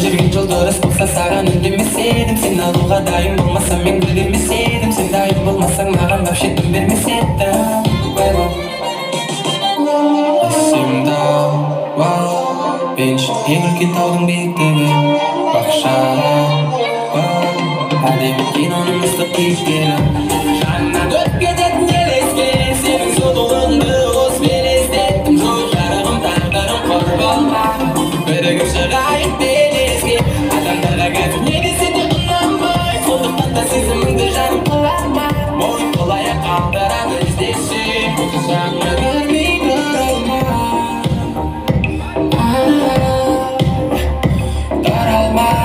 жүрген жол дұрыс болса саған үндемес едім, сен алуға дайын болмасам мен гүлдемес едім, сен дайын болмасаң маған вообще тым бермес едім. Есімді мен үшін ең үлкен таудың биіктігі бақшада әдемі киноның ыстық кейіпкері жанымнан өтіп кететін елеске сенің сұлулығыңды осып елестеттім. жоқ жарығым тағдырым құрбанға бірігіп шығайық белеске. адамдарға қазір не десе де ұнамай, сондықтан да сезіміңді жаным қылама, мойын қолаяқ қалдырады іздесем жаңа көрмей тұра алмай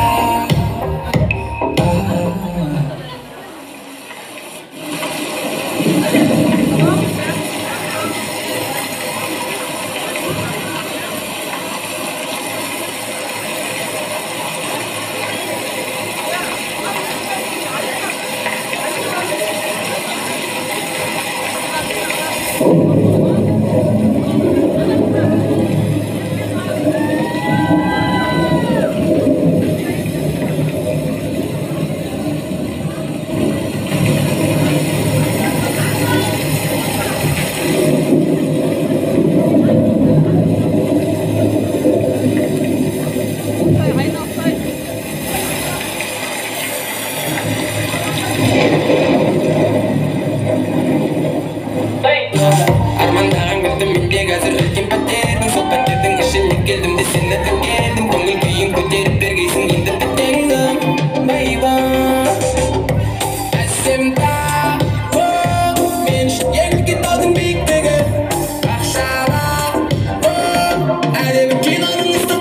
армандаған кілтім менде қазір үлкен пәтердің, сол пәтердің ішіне келдім де сені тіркедім. көңіл күйін көтеріп бергейсің енді бітейін бейба әсемда мен үшін ең үлкен таудың биіктігі бақшада әдемі киноның ыстық